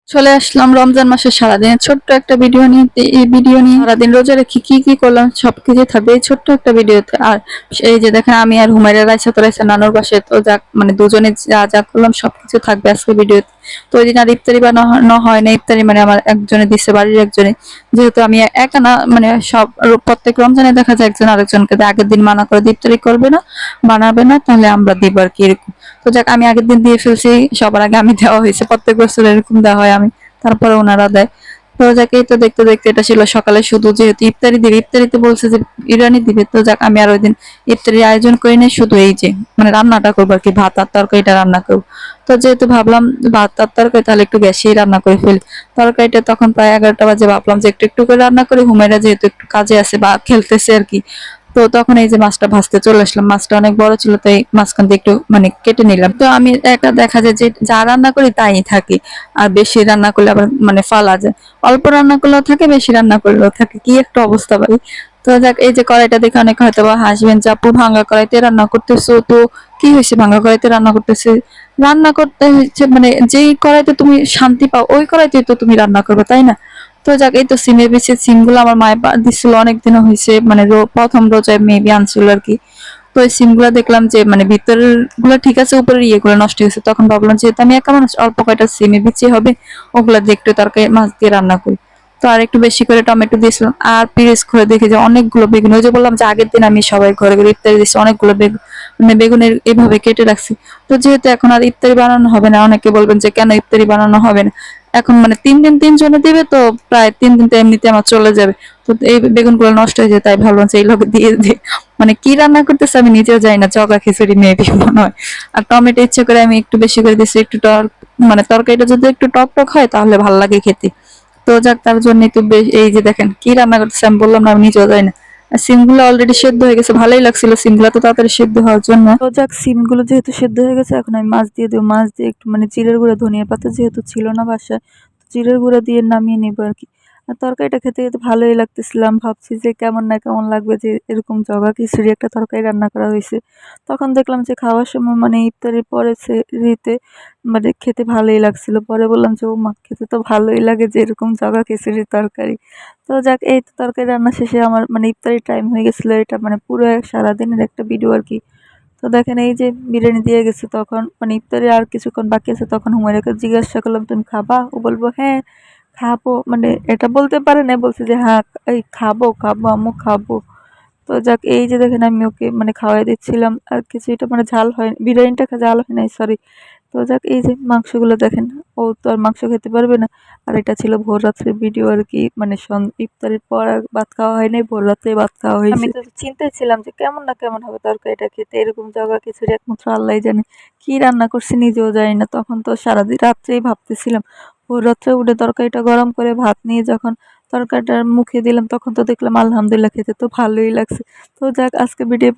চলে আসলাম রমজান মাসের সারাদিনের ছোট্ট একটা ভিডিও নিয়ে। এই ভিডিও নিয়ে সারাদিন রোজা রেখে কি কি করলাম সবকিছু থাকবে এই ছোট্ট একটা ভিডিওতে। আর এই যে দেখেন আমি আর হুমায়রা রাইসা তো রাইসা নানুর বাসে, তো যা মানে দুজনে যা যা করলাম সবকিছু থাকবে আজকে ভিডিওতে। তো ওই দিন আর ইফতারি বানানো হয় না, ইফতারি মানে আমার একজনে দিচ্ছে, বাড়ির একজনে। যেহেতু আমি একা না, মানে সব প্রত্যেক রমজানে দেখা যায় একজন আরেকজনকে আগের দিন মানা করে ইফতারি করবে না, বানাবে না, তাহলে আমরা দিব আর কি, এরকম। তো যাক আমি আগের দিন দিয়ে ফেলছি, সবার আগে আমি দেওয়া হয়েছে, প্রত্যেক বছর এরকম দেওয়া হয়, আমি তারপরে ওনারা দেয়। তো যাক এই তো দেখতে দেখতে এটা ছিল সকালে, শুধু যেহেতু ইফতারি দিবে, ইফতারিতে বলছে যে বিরিয়ানি দিবে, তো যাক আমি আর ওই দিন ইফতারির আয়োজন করি নাই, শুধু এই যে মানে রান্নাটা করবো আর কি, ভাত আর তরকারিটা রান্না করবো। তো যেহেতু ভাবলাম ভাত আর তরকারি তাহলে একটু বেশিই রান্না করে ফেলি। তরকারিটা তখন প্রায় 11টা বাজে, ভাবলাম যে একটু একটু করে রান্না করি, হুমেরা যেহেতু একটু কাজে আছে বা খেলতেছে আর কি। তো তখন এই যে মাছটা ভাজতে চলে আসলাম, মাছটা অনেক বড় ছিল, তাই মাঝখান দিয়ে একটু মানে কেটে নিলাম। তো আমি একটা দেখা যায় যে যা রান্না করি তাই থাকি, আর বেশি রান্না করলে আবার মানে ফালা যায়, অল্প রান্না করলেও থাকে, বেশি রান্না করলেও থাকে, কি একটা অবস্থা ভাই। তো যাক এই যে কড়াইটা দেখে অনেক হয়তো বা হাসবেন যে আপু ভাঙা কড়াইতে রান্না করতেছো, তো কি হয়েছে ভাঙা কড়াইতে রান্না করতেছে? রান্না করতে হচ্ছে মানে যেই কড়াইতে তুমি শান্তি পাও ওই কড়াইতে তো তুমি রান্না করবে, তাই না? তো যাক এই তো সিমের বেশি সিমগুলো আমার মায়ের দিচ্ছিল, অনেকদিন হয়েছে, মানে প্রথম রোজায় মেবি আনছিল আর কি। তো ওই সিমগুলা দেখলাম যে মানে ভিতরের গুলা ঠিক আছে, উপরের ইয়েগুলো নষ্ট হয়েছে, তখন ভাবলাম যেহেতু আমি একা মানুষ, অল্প কয়টা সিমে বিচি হবে, ওগুলা দিয়ে একটু তরকারি মাছ দিয়ে রান্না করি। তো আর একটু বেশি করে টমেটো দিয়েছিলাম, আর পিরিচ করে দেখে যে অনেকগুলো বেগুন, ওই যে বললাম যে আগের দিন আমি সবাই ঘরে ঘরে ইফতারি দিচ্ছি, অনেকগুলো বেগুন মানে বেগুনের এভাবে কেটে রাখছি। তো যেহেতু এখন আর ইফতারি বানানো হবে না, অনেকে বলবেন যে কেন ইফতারি বানানো হবে না, এখন মানে 3 দিন 3 জনে দিবে, তো প্রায় 3 দিন তো এমনিতে আমার চলে যাবে। তো এই বেগুনগুলো নষ্ট হয়ে যায়, তাই ভাবলাম যে এই লোক দিয়ে দিয়ে মানে কি রান্না করতেছে আমি নিজেও জানি না, জগা খিচুড়ি মেবি মনে হয়। আর টমেটো ইচ্ছে করে আমি একটু বেশি করে দিচ্ছি, একটু টক মানে তরকারিটা যদি একটু টক টক হয় তাহলে ভালো লাগে খেতে। তো যাক তার জন্য একটু এই যে দেখেন কি রান্না করতেছে, আমি বললাম না আমি নিজেও জানি না। আর সিমগুলো অলরেডি সেদ্ধ হয়ে গেছে, ভালোই লাগছিল সিমগুলো তো তাড়াতাড়ি সেদ্ধ হওয়ার জন্য। তো যাক সিমগুলো যেহেতু সেদ্ধ হয়ে গেছে, এখন আমি মাছ দিয়ে দেবো, মাছ দিয়ে একটু মানে জিরের গুঁড়া ধনিয়া পাতা যেহেতু ছিল না বাসায়, জিরের গুঁড়া দিয়ে নামিয়ে নেবো আর কি। আর তরকারিটা খেতে খেতে ভালোই লাগতেছিলাম, ভাবছি যে কেমন না কেমন লাগবে যে এরকম জগা খিচুড়ি একটা তরকারি রান্না করা হয়েছে। তখন দেখলাম যে খাওয়ার সময় মানে ইফতারের পরে সেহরিতে মানে খেতে ভালোই লাগছিল, পরে বললাম যে ও মা খেতে তো ভালোই লাগে যে এরকম জগা খিচুড়ির তরকারি। তো যাক এই তো তরকারি রান্না শেষে আমার মানে ইফতারির টাইম হয়ে গেছিলো, এটা মানে পুরো সারাদিনের একটা ভিডিও আর কি। তো দেখেন এই যে বিরিয়ানি দিয়ে গেছে, তখন মানে ইফতারে আর কিছুক্ষণ বাকি আছে, তখন হুমায়রাকে জিজ্ঞাসা করলাম তুমি খাবা, ও বলবো হ্যাঁ খাবো, মানে এটা বলতে পারে না, বলছে যে হ্যাঁ এই খাবো খাবো আম্মু খাবো। তো যাক এই যে দেখেন আমি ওকে মানে খাওয়াই দিচ্ছিলাম, আর কিছু এটা মানে ঝাল হয়, বিরিয়ানিটা ঝাল হয় নাই, সরি। তো যাক এই যে মাংসগুলো দেখেন, ও তো আর মাংস খেতে পারবে না। আর এটা ছিল ভোর রাত্রের ভিডিও আর কি, মানে ইফতারের পর আর ভাত খাওয়া হয় নাই, ভোর রাত্রে ভাত খাওয়া হয়েছে। আমি তো চিন্তায় ছিলাম যে কেমন না কেমন হবে তরকারিটা খেতে, এরকম জগা খিচুড়ি একমাত্র আল্লাহই জানে কি রান্না করছি, নিজেও জানি না। তখন তো সারাদিন রাত্রেই ভাবতেছিলাম, ভোর রাত্রে উঠে তরকারিটা গরম করে ভাত নিয়ে যখন তরকারিটার মুখে দিলাম, তখন তো দেখলাম আলহামদুলিল্লাহ খেতে তো ভালোই লাগছে। তো যাক আজকে ভিডিও